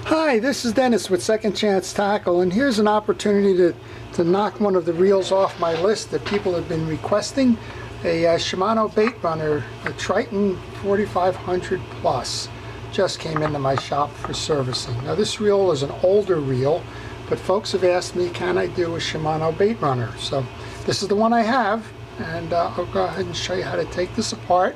Hi, this is Dennis with Second Chance Tackle, and here's an opportunity to knock one of the reels off my list that people have been requesting. A Shimano Baitrunner, a Triton 4500 Plus, just came into my shop for servicing. Now this reel is an older reel, but folks have asked me, can I do a Shimano Baitrunner? So this is the one I have, and I'll go ahead and show you how to take this apart,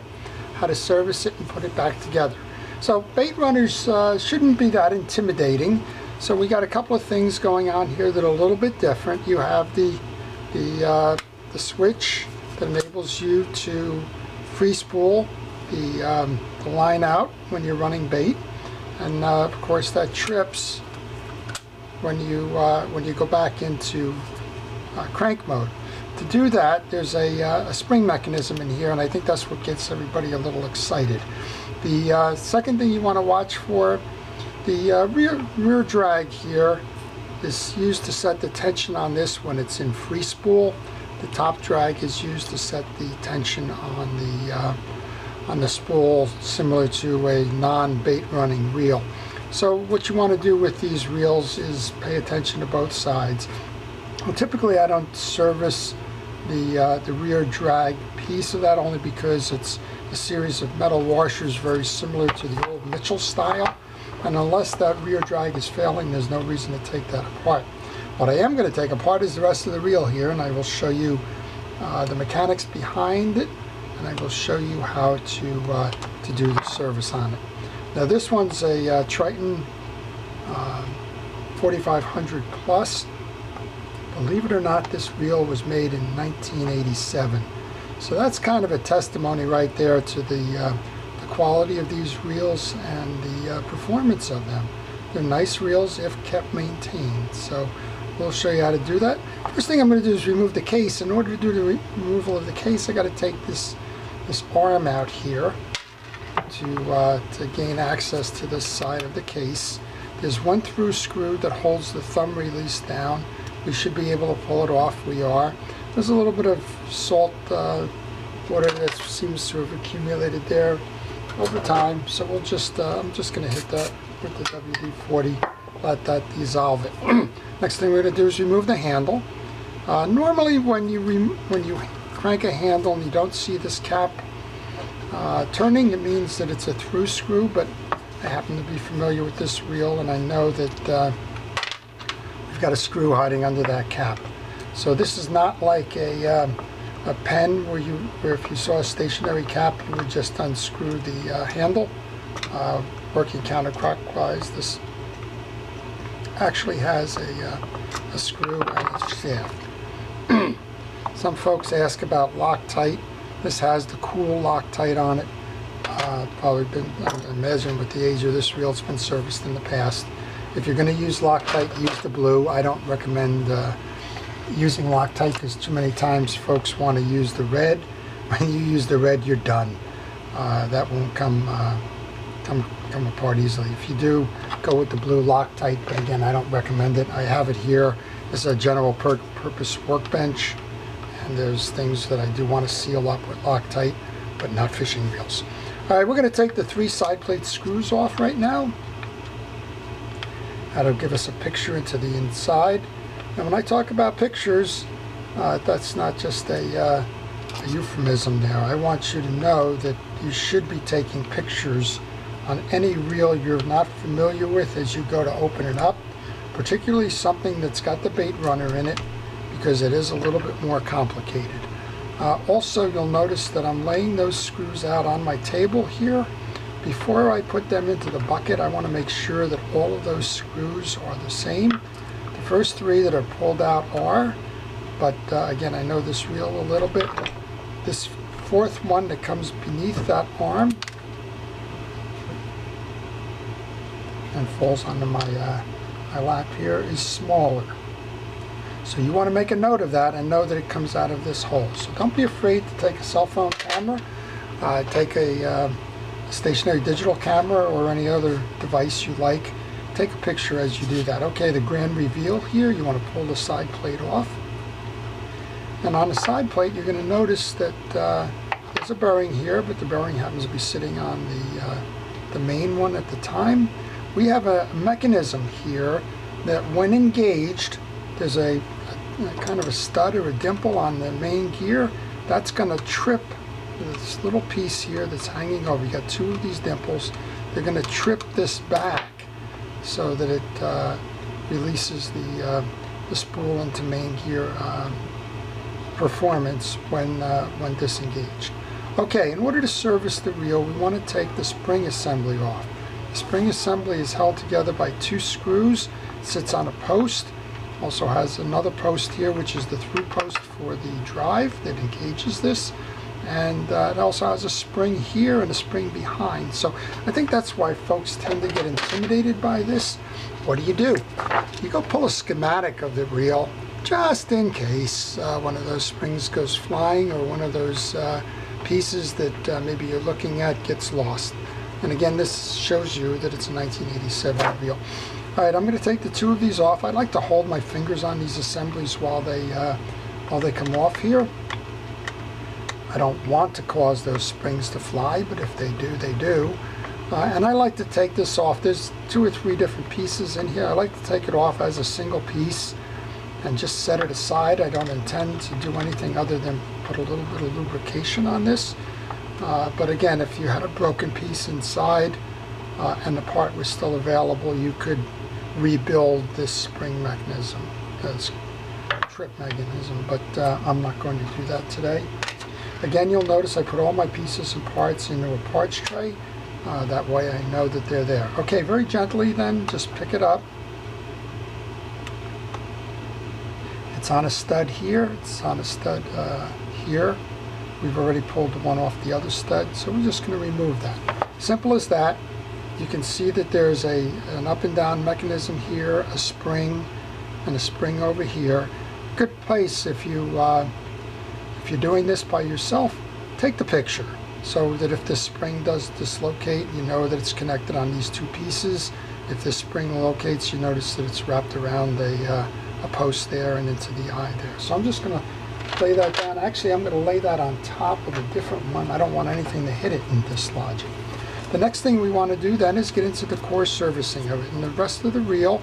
how to service it, and put it back together. So Baitrunners shouldn't be that intimidating. So we got a couple of things going on here that are a little bit different. You have the switch that enables you to free spool the line out when you're running bait, and of course that trips when you go back into crank mode. To do that, there's a spring mechanism in here, and I think that's what gets everybody a little excited. The second thing you want to watch for, the rear drag here is used to set the tension on this when it's in free spool. The top drag is used to set the tension on the spool, similar to a non-bait running reel. So what you want to do with these reels is pay attention to both sides. Well, typically I don't service the rear drag piece of that, only because it's a series of metal washers very similar to the old Mitchell style, and unless that rear drag is failing, there's no reason to take that apart. What I am going to take apart is the rest of the reel here, and I will show you the mechanics behind it, and I will show you how to do the service on it. Now this one's a Triton 4500 Plus. Believe it or not, this reel was made in 1987. So that's kind of a testimony right there to the quality of these reels and the performance of them. They're nice reels if kept maintained. So we'll show you how to do that. First thing I'm going to do is remove the case. In order to do the removal of the case, I got to take this arm out here to gain access to this side of the case. There's one through screw that holds the thumb release down. We should be able to pull it off. We are. There's a little bit of salt water that seems to have accumulated there over time, so we'll just I'm just going to hit that with the WD-40, let that dissolve it. Next thing we're going to do is remove the handle. Normally when you crank a handle and you don't see this cap turning, it means that it's a through screw, but I happen to be familiar with this reel, and I know that we've got a screw hiding under that cap. So this is not like a pen where if you saw a stationary cap, you would just unscrew the handle. Working counterclockwise, this actually has a screw and a shaft. Some folks ask about Loctite. This has the cool Loctite on it. Probably been, I imagine with the age of this reel, it's been serviced in the past. If you're going to use Loctite, use the blue. I don't recommend using Loctite because too many times folks want to use the red. When you use the red, you're done. That won't come apart easily. If you do, go with the blue Loctite, but again, I don't recommend it. I have it here. This is a general purpose workbench, and there's things that I do want to seal up with Loctite, but not fishing reels. All right, we're going to take the 3 side plate screws off right now. That'll give us a picture into the inside. And when I talk about pictures, that's not just a euphemism there. I want you to know that you should be taking pictures on any reel you're not familiar with as you go to open it up, particularly something that's got the Baitrunner in it, because it is a little bit more complicated. Also, you'll notice that I'm laying those screws out on my table here. Before I put them into the bucket, I want to make sure that all of those screws are the same. The first 3 that are pulled out are, but again, I know this reel a little bit. This 4th one that comes beneath that arm and falls onto my lap here is smaller. So you want to make a note of that and know that it comes out of this hole. So don't be afraid to take a cell phone camera, take a stationary digital camera or any other device you like. Take a picture as you do that. Okay, the grand reveal here, you want to pull the side plate off. And on the side plate, you're going to notice that there's a bearing here, but the bearing happens to be sitting on the main one at the time. we have a mechanism here that when engaged, there's a kind of a stud or a dimple on the main gear. That's going to trip this little piece here that's hanging over. You got two of these dimples. They're going to trip this back so that it releases the spool into main gear performance when disengaged. Okay, in order to service the reel, we want to take the spring assembly off. The spring assembly is held together by two screws. It sits on a post. Also has another post here, which is the through post for the drive that engages this. And it also has a spring here and a spring behind. So I think that's why folks tend to get intimidated by this. What do? You go pull a schematic of the reel just in case one of those springs goes flying, or one of those pieces that maybe you're looking at gets lost. And again, this shows you that it's a 1987 reel. All right, I'm going to take the two of these off. I like to hold my fingers on these assemblies while they come off here. I don't want to cause those springs to fly, but if they do, they do. And I like to take this off. There's 2 or 3 different pieces in here. I like to take it off as a single piece and just set it aside. I don't intend to do anything other than put a little bit of lubrication on this. But again, if you had a broken piece inside and the part was still available, you could rebuild this spring mechanism, this trip mechanism, but I'm not going to do that today. Again, you'll notice I put all my pieces and parts into a parts tray. That way I know that they're there. Okay, very gently then, just pick it up. It's on a stud here, it's on a stud here. We've already pulled one off the other stud, so we're just going to remove that. Simple as that. You can see that there's an up and down mechanism here, a spring, and a spring over here. Good place if you're doing this by yourself, take the picture so that if this spring does dislocate, you know that it's connected on these 2 pieces. If this spring locates, you notice that it's wrapped around a post there and into the eye there. So I'm just going to lay that down. Actually, I'm going to lay that on top of a different one. I don't want anything to hit it and dislodge it. The next thing we want to do then is get into the core servicing of it. And the rest of the reel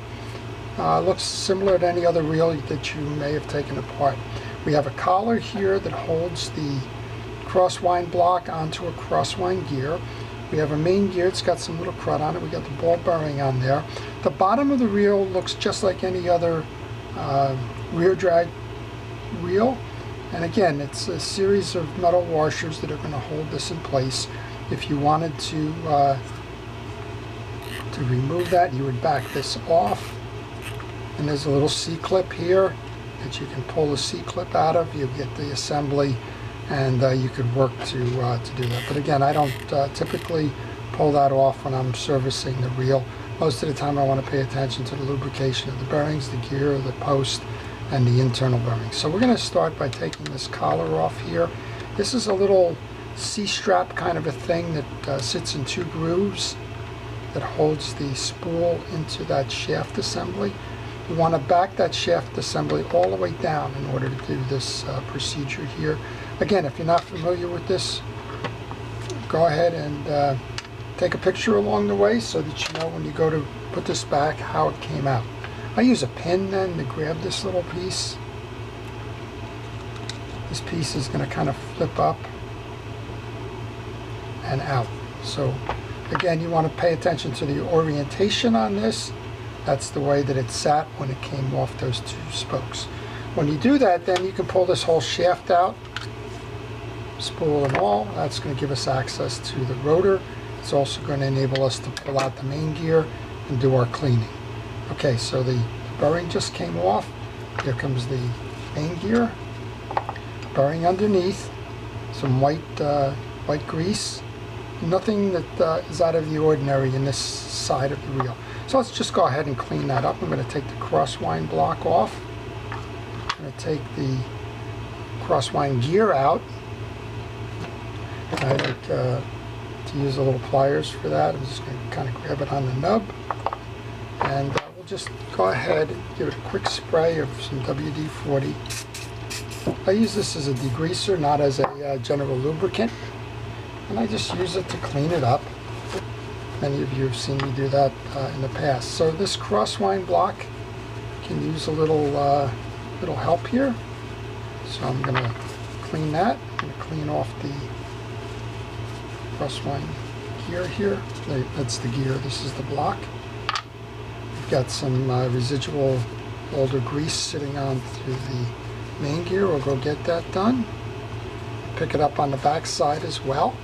looks similar to any other reel that you may have taken apart. We have a collar here that holds the crosswind block onto a crosswind gear. We have a main gear. It's got some little crud on it. We got the ball bearing on there. The bottom of the reel looks just like any other rear drag reel. And again, it's a series of metal washers that are going to hold this in place. If you wanted to remove that, you would back this off. And there's a little C-clip here that you can pull the C-clip out of. You get the assembly, and you could work to do that. But again, I don't typically pull that off when I'm servicing the reel. Most of the time I want to pay attention to the lubrication of the bearings, the gear, the post, and the internal bearings. So we're going to start by taking this collar off here. This is a little C-strap kind of a thing that sits in 2 grooves that holds the spool into that shaft assembly. We want to back that shaft assembly all the way down in order to do this procedure here. Again, if you're not familiar with this, go ahead and take a picture along the way so that you know when you go to put this back how it came out. I use a pin then to grab this little piece. This piece is going to kind of flip up and out. So again, you want to pay attention to the orientation on this. That's the way that it sat when it came off those 2 spokes. When you do that, then you can pull this whole shaft out, spool and all. That's going to give us access to the rotor. It's also going to enable us to pull out the main gear and do our cleaning. Okay, so the bearing just came off. Here comes the main gear. Bearing underneath, some white grease. Nothing that is out of the ordinary in this side of the reel. So let's just go ahead and clean that up. I'm going to take the crosswind block off. I'm going to take the crosswind gear out. I like to use a little pliers for that. I'm just going to kind of grab it on the nub. And we'll just go ahead and give it a quick spray of some WD-40. I use this as a degreaser, not as a general lubricant. And I just use it to clean it up. Many of you have seen me do that in the past. So this crosswind block can use a little help here. So I'm going to clean that. I'm going to clean off the crosswind gear here. That's the gear. This is the block. We've got some residual older grease sitting on through the main gear. We'll go get that done. Pick it up on the back side as well.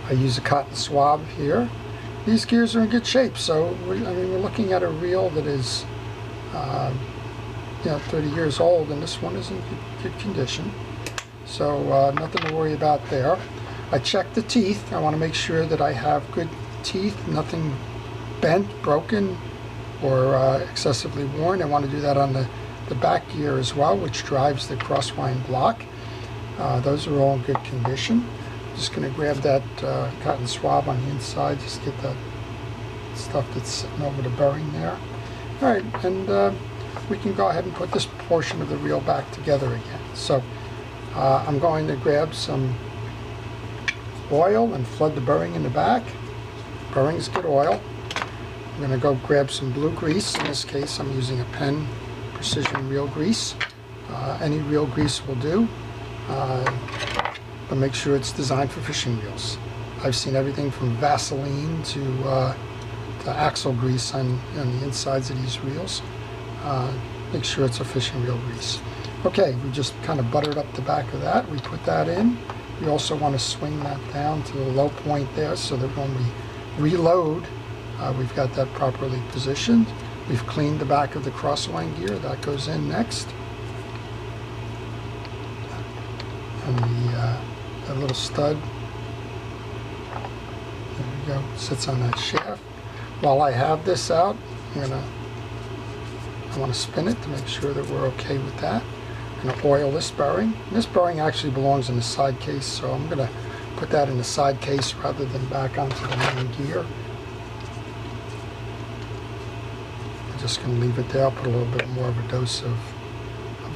I use a cotton swab here. These gears are in good shape, so we're looking at a reel that is 30 years old, and this one is in good condition. So nothing to worry about there. I checked the teeth. I want to make sure that I have good teeth, nothing bent, broken, or excessively worn. I want to do that on the back gear as well, which drives the crosswind block. Those are all in good condition. Just going to grab that cotton swab on the inside, just get that stuff that's sitting over the bearing there. All right, and we can go ahead and put this portion of the reel back together again. So I'm going to grab some oil and flood the bearing in the back. Bearings get oil. I'm going to go grab some blue grease. In this case, I'm using a Penn Precision reel grease. Any reel grease will do. But make sure it's designed for fishing reels. I've seen everything from Vaseline to axle grease on the insides of these reels. Make sure it's a fishing reel grease. Okay, we just kind of buttered up the back of that. We put that in. We also want to swing that down to the low point there so that when we reload, we've got that properly positioned. We've cleaned the back of the crosswind gear. That goes in next. And that little stud, there we go, sits on that shaft. While I have this out, I want to spin it to make sure that we're okay with that. I'm going to oil this bearing. This bearing actually belongs in the side case, so I'm going to put that in the side case rather than back onto the main gear. I'm just going to leave it there. I'll put a little bit more of a dose of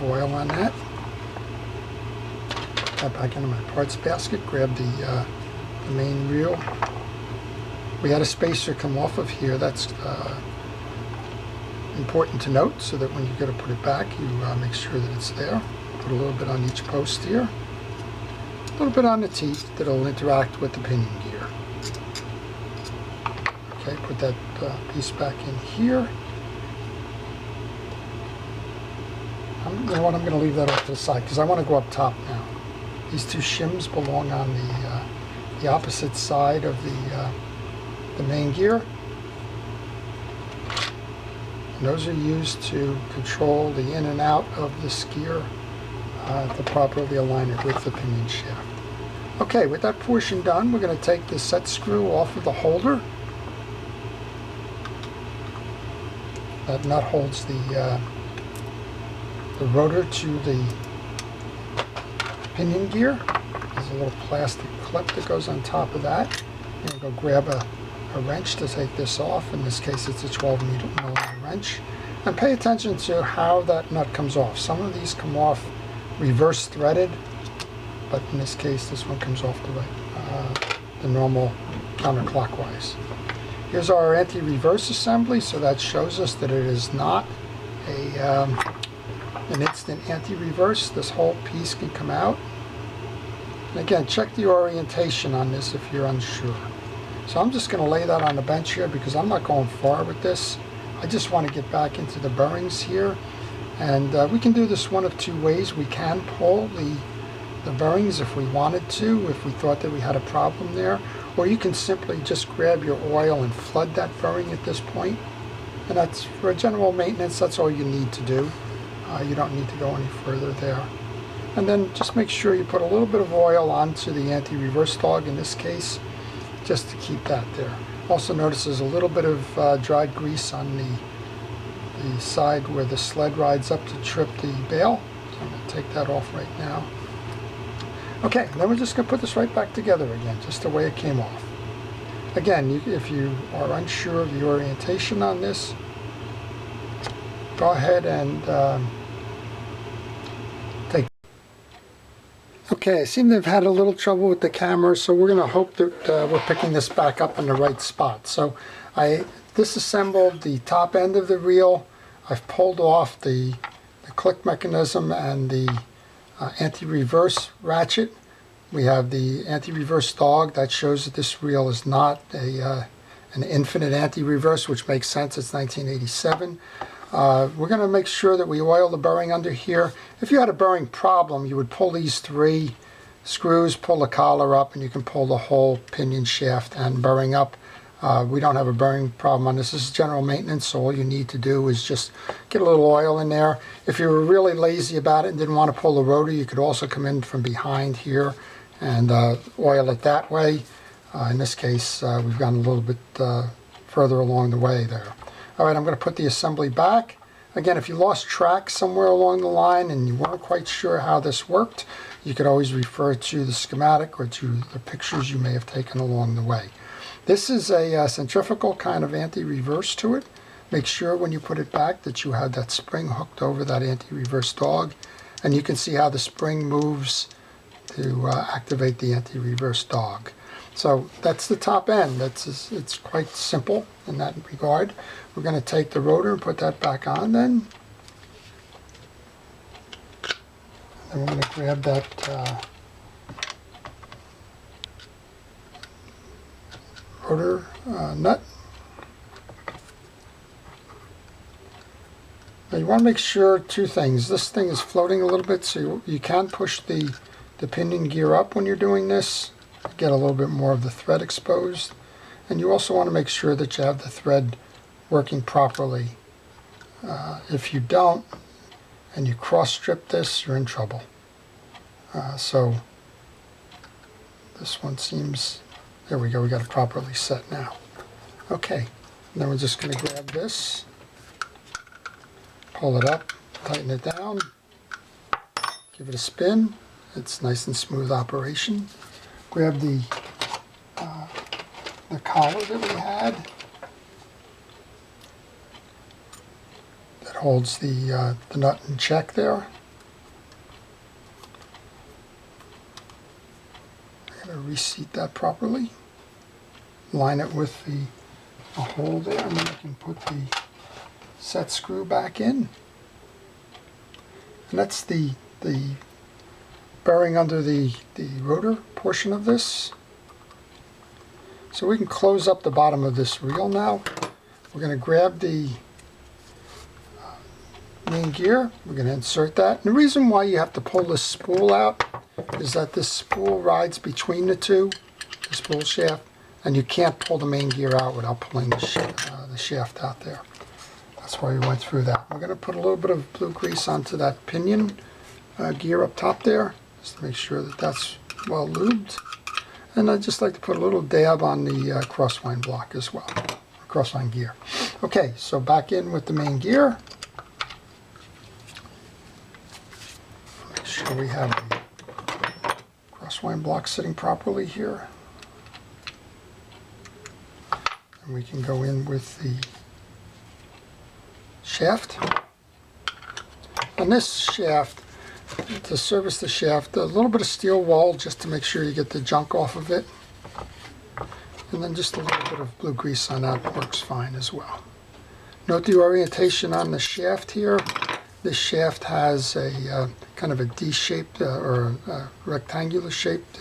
oil on that. Put that back into my parts basket. Grab the main reel. We had a spacer come off of here. That's important to note, so that when you go to put it back, you make sure that it's there. Put a little bit on each post here. A little bit on the teeth that'll interact with the pinion gear. Okay, put that piece back in here. You know what, I'm going to leave that off to the side because I want to go up top now. These two shims belong on the opposite side of the main gear. And those are used to control the in and out of this gear to properly align it with the pinion shaft. Okay, with that portion done, we're going to take the set screw off of the holder. That nut holds the rotor to the pinion gear. There's a little plastic clip that goes on top of that. I'm going to go grab a wrench to take this off. In this case, it's a 12mm wrench. And pay attention to how that nut comes off. Some of these come off reverse threaded, but in this case, this one comes off the normal counterclockwise. Here's our anti-reverse assembly, so that shows us that it is not an instant anti-reverse. This whole piece can come out. And again, check the orientation on this if you're unsure. So I'm just going to lay that on the bench here because I'm not going far with this. I just want to get back into the bearings here. And we can do this one of two ways. We can pull the bearings if we wanted to, if we thought that we had a problem there. Or you can simply just grab your oil and flood that bearing at this point. And that's, for general maintenance, that's all you need to do. You don't need to go any further there. And then just make sure you put a little bit of oil onto the anti-reverse dog in this case, just to keep that there. Also notice there's a little bit of dried grease on the side where the sled rides up to trip the bail. So I'm going to take that off right now. Okay, then we're just going to put this right back together again, just the way it came off. Again, if you are unsure of the orientation on this, go ahead and Okay, I seem to have had a little trouble with the camera, so we're going to hope that we're picking this back up in the right spot. So I disassembled the top end of the reel. I've pulled off the click mechanism and the anti-reverse ratchet. We have the anti-reverse dog. That shows that this reel is not an infinite anti-reverse, which makes sense. It's 1987. We're going to make sure that we oil the bearing under here. If you had a bearing problem, you would pull these 3 screws, pull the collar up, and you can pull the whole pinion shaft and bearing up. We don't have a bearing problem on this. This is general maintenance, so all you need to do is just get a little oil in there. If you were really lazy about it and didn't want to pull the rotor, you could also come in from behind here and oil it that way. In this case, we've gone a little bit further along the way there. All right, I'm going to put the assembly back. Again, if you lost track somewhere along the line and you weren't quite sure how this worked, you could always refer to the schematic or to the pictures you may have taken along the way. This is a centrifugal kind of anti-reverse to it. Make sure when you put it back that you have that spring hooked over that anti-reverse dog, and you can see how the spring moves to activate the anti-reverse dog. So that's the top end. It's quite simple in that regard. We're going to take the rotor and put that back on then. And we're going to grab that rotor nut. Now you want to make sure 2 things. This thing is floating a little bit, so you can push the pinion gear up when you're doing this. Get a little bit more of the thread exposed. And you also want to make sure that you have the thread working properly. If you don't, and you cross strip this, you're in trouble. So this one seems, there we go, we got it properly set now. Okay, and then we're just going to grab this, pull it up, tighten it down, give it a spin. It's nice and smooth operation. Grab the collar that we had that holds the nut in check there. I'm going to reseat that properly. Line it with the hole there, and then you can put the set screw back in. And that's the bearing under the rotor portion of this. So we can close up the bottom of this reel now. We're going to grab the main gear. We're going to insert that. And the reason why you have to pull this spool out is that this spool rides between the 2, the spool shaft, and you can't pull the main gear out without pulling the shaft out there. That's why we went through that. We're going to put a little bit of blue grease onto that pinion gear up top there, just to make sure that that's well lubed. And I'd just like to put a little dab on the crosswind block as well, crosswind gear. Okay, so back in with the main gear. Make sure we have the crosswind block sitting properly here. And we can go in with the shaft. On this shaft, to service the shaft, a little bit of steel wool just to make sure you get the junk off of it. And then just a little bit of blue grease on that works fine as well. Note the orientation on the shaft here. This shaft has a kind of a D-shaped or a rectangular shaped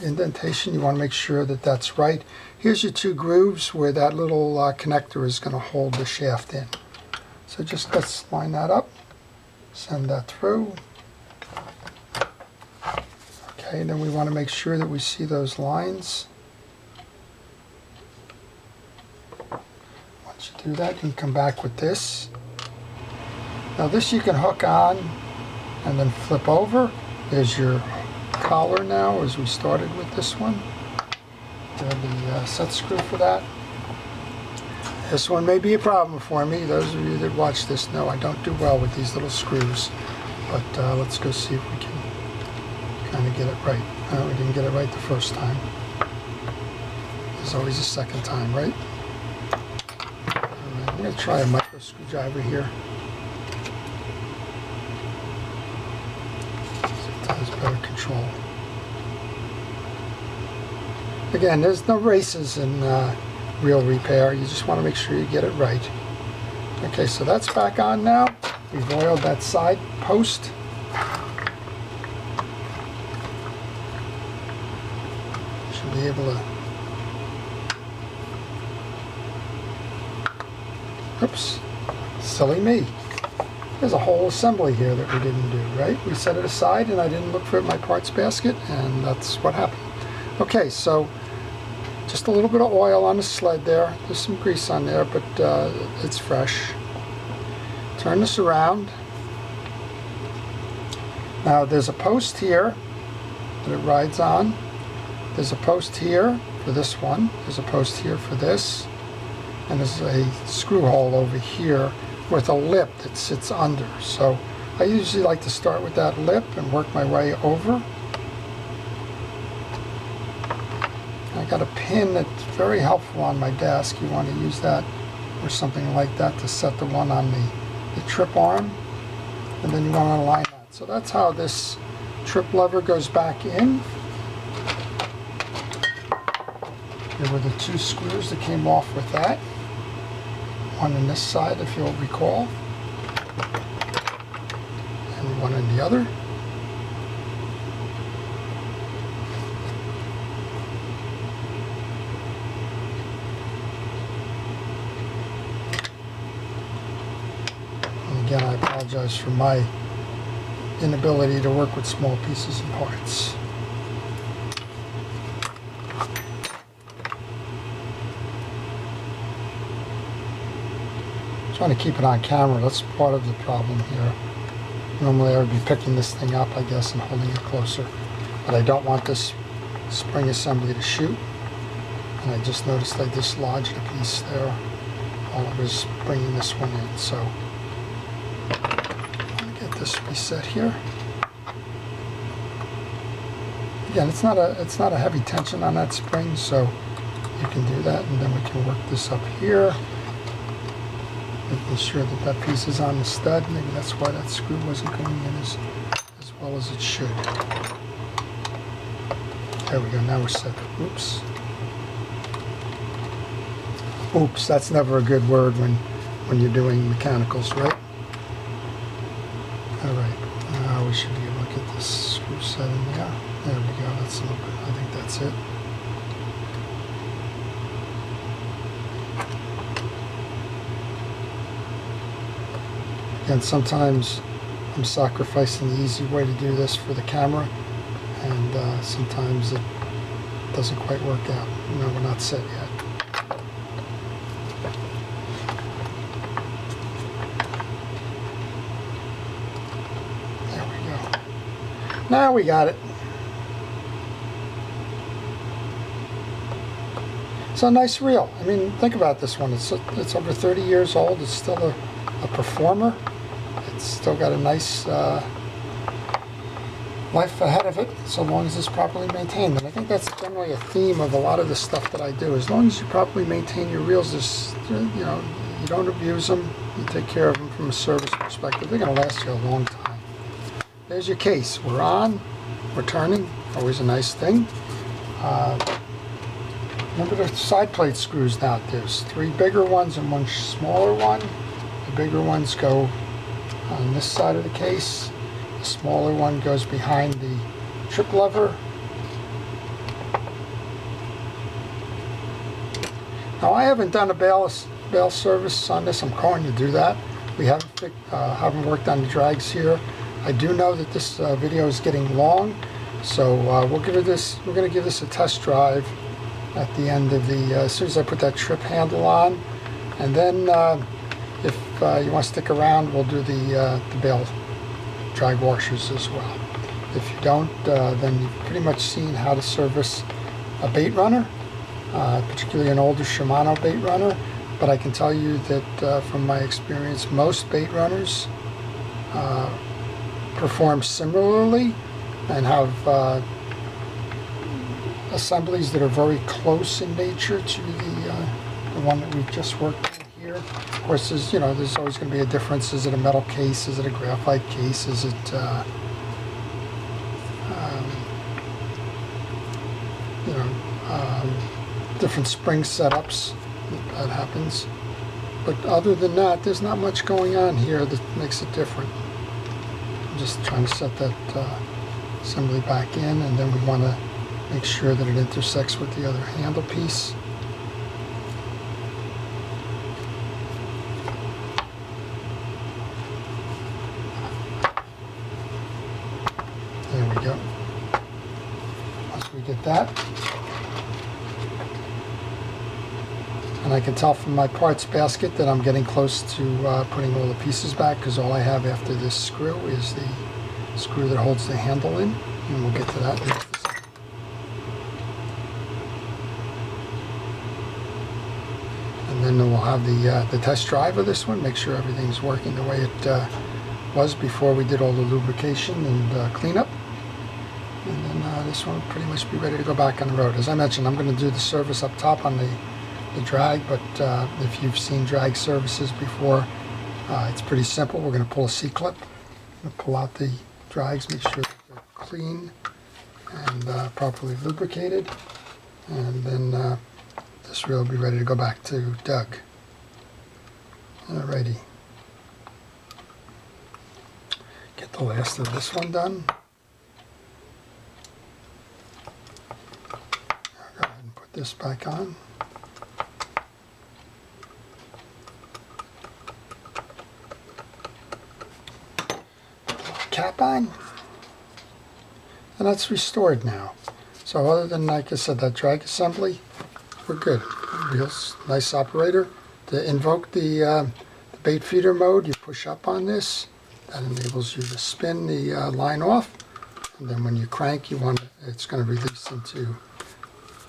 indentation. You want to make sure that that's right. Here's your 2 grooves where that little connector is going to hold the shaft in. So just let's line that up. Send that through. Okay, then we want to make sure that we see those lines. Once you do that, you can come back with this. Now this you can hook on and then flip over. There's your collar now, as we started with this one. You have the set screw for that. This one may be a problem for me. Those of you that watch this know I don't do well with these little screws. But let's go see if we can kind of get it right. We didn't get it right the first time. There's always a second time, right? I'm going to try a micro screwdriver here. Sometimes better control. Again, there's no races in reel repair. You just want to make sure you get it right. Okay, so that's back on now. We've oiled that side post. Should be able to... Oops, silly me. There's a whole assembly here that we didn't do, right? We set it aside and I didn't look for it in my parts basket, and that's what happened. Okay, so just a little bit of oil on the sled there. There's some grease on there, but it's fresh. Turn this around. Now there's a post here that it rides on. There's a post here for this one. There's a post here for this. And there's a screw hole over here with a lip that sits under. So I usually like to start with that lip and work my way over. I got a pin that's very helpful on my desk. You want to use that or something like that to set the one on the trip arm, and then you want to align that. So that's how this trip lever goes back in. There were the two screws that came off with that. One on this side, if you'll recall, and one on the other. And again, I apologize for my inability to work with small pieces and parts. Trying to keep it on camera, that's part of the problem here. Normally I would be picking this thing up, I guess, and holding it closer. But I don't want this spring assembly to shoot. And I just noticed I dislodged a piece there while I was bringing this one in. So let me get this reset here. Again, it's not a heavy tension on that spring, so you can do that, and then we can work this up here. Making sure that that piece is on the stud. Maybe that's why that screw wasn't going in as well as it should. There we go, now we're set. Oops. Oops, that's never a good word when you're doing mechanicals, right? Alright, now we should be able to get this screw set in there. There we go, that's a little bit, I think that's it. And sometimes I'm sacrificing the easy way to do this for the camera, and sometimes it doesn't quite work out. No, we're not set yet. There we go. Now we got it. It's a nice reel. I mean, think about this one. It's over 30 years old. It's still a performer. It's still got a nice life ahead of it, so long as it's properly maintained. And I think that's generally a theme of a lot of the stuff that I do. As long as you properly maintain your reels, you don't abuse them, you take care of them from a service perspective, they're going to last you a long time. There's your case. We're on, we're turning, always a nice thing. Remember the side plate screws now. There's 3 bigger ones and 1 smaller one. The bigger ones go on this side of the case. The smaller one goes behind the trip lever. Now I haven't done a bail service on this. I'm going to do that. We haven't worked on the drags here. I do know that this video is getting long, so we're going to give this a test drive at the end of the as soon as I put that trip handle on, and then if you want to stick around, we'll do the bail drag washers as well. If you don't, then you've pretty much seen how to service a Baitrunner, particularly an older Shimano Baitrunner. But I can tell you that from my experience, most Baitrunners perform similarly and have assemblies that are very close in nature to the one that we've just worked on here. Of course, there's always going to be a difference. Is it a metal case? Is it a graphite case? Is it different spring setups that happens. But other than that, there's not much going on here that makes it different. I'm just trying to set that assembly back in, and then we want to make sure that it intersects with the other handle piece. There we go. Once we get that, and I can tell from my parts basket that I'm getting close to putting all the pieces back, because all I have after this screw is the screw that holds the handle in, and we'll get to that in just a second. And then we'll have the test drive of this one, make sure everything's working the way it was before we did all the lubrication and cleanup. And then this one will pretty much be ready to go back on the road. As I mentioned, I'm going to do the service up top on the drag, but if you've seen drag services before, it's pretty simple. We're going to pull a C-clip, pull out the drags, make sure that they're clean and properly lubricated, and then this reel will be ready to go back to Doug. Alrighty. Get the last of this one done. I'll go ahead and put this back on. Cap on, and that's restored now. So other than, like I said, that drag assembly, we're good. Reel's nice operator. To invoke the bait feeder mode, you push up on this. That enables you to spin the line off, and then when you crank, it's going to release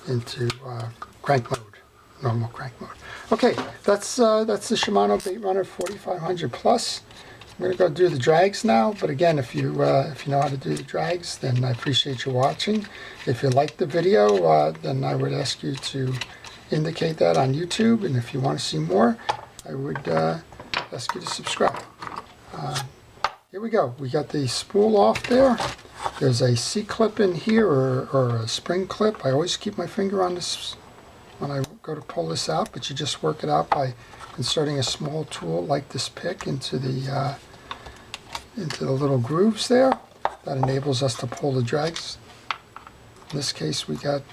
into crank mode, normal crank mode. Okay, that's the Shimano Baitrunner 4500 Plus. I'm going to go do the drags now, but again, if you know how to do the drags, then I appreciate you watching. If you liked the video, then I would ask you to indicate that on YouTube, and if you want to see more, I would ask you to subscribe. Here we go. We got the spool off there. There's a C-clip in here, or a spring clip. I always keep my finger on this when I go to pull this out, but you just work it out by inserting a small tool like this pick into the little grooves there. That enables us to pull the drags. In this case, we got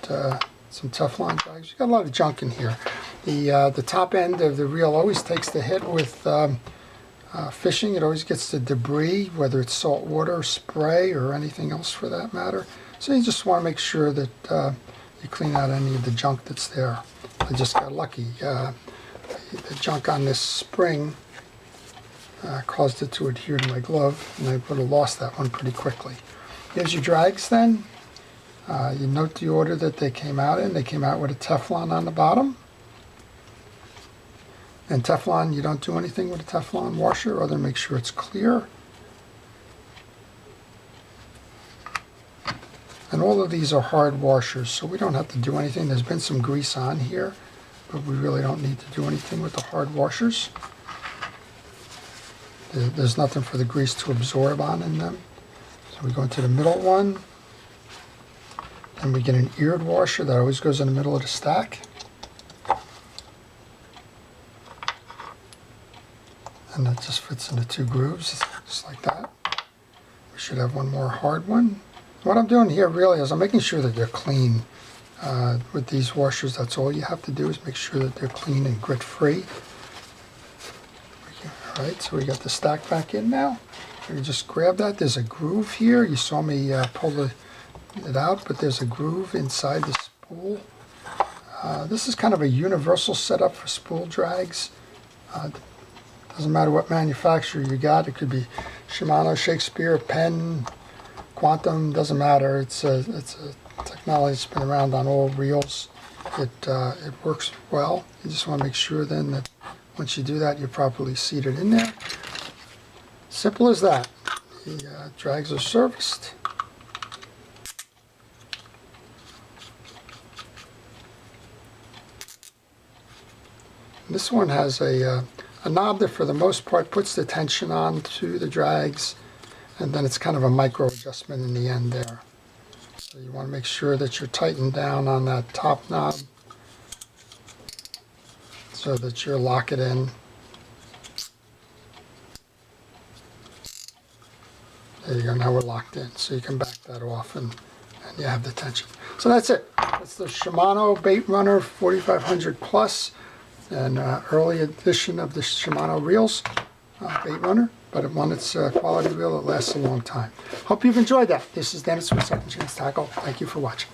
some Teflon drags. We got a lot of junk in here. The top end of the reel always takes the hit with fishing. It always gets the debris, whether it's salt water, spray, or anything else for that matter. So you just want to make sure that you clean out any of the junk that's there. I just got lucky. The junk on this spring caused it to adhere to my glove, and I would have lost that one pretty quickly. Here's your drags then. You note the order that they came out in. They came out with a Teflon on the bottom. And Teflon, you don't do anything with a Teflon washer other than make sure it's clear. And all of these are hard washers, so we don't have to do anything. There's been some grease on here, but we really don't need to do anything with the hard washers. There's nothing for the grease to absorb on in them. So we go into the middle one, and we get an eared washer that always goes in the middle of the stack. And that just fits into two grooves, just like that. We should have one more hard one. What I'm doing here really is I'm making sure that they're clean. With these washers, that's all you have to do is make sure that they're clean and grit-free. Alright, so we got the stack back in now. You just grab that. There's a groove here. You saw me pull it out, but there's a groove inside the spool. This is kind of a universal setup for spool drags. Doesn't matter what manufacturer you got. It could be Shimano, Shakespeare, Penn, Quantum, doesn't matter. It's a technology that's been around on all reels. It works well. You just want to make sure then that once you do that, you're properly seated in there. Simple as that. The drags are serviced. This one has a knob that for the most part puts the tension on to the drags, and then it's kind of a micro adjustment in the end there. So you want to make sure that you're tightened down on that top knob so that you lock it in. There you go, now we're locked in. So you can back that off and you have the tension. So that's it. That's the Shimano Baitrunner 4500 Plus, an early edition of the Shimano reels, Baitrunner, but when it's a quality reel, it lasts a long time. Hope you've enjoyed that. This is Dennis with Second Chance Tackle. Thank you for watching.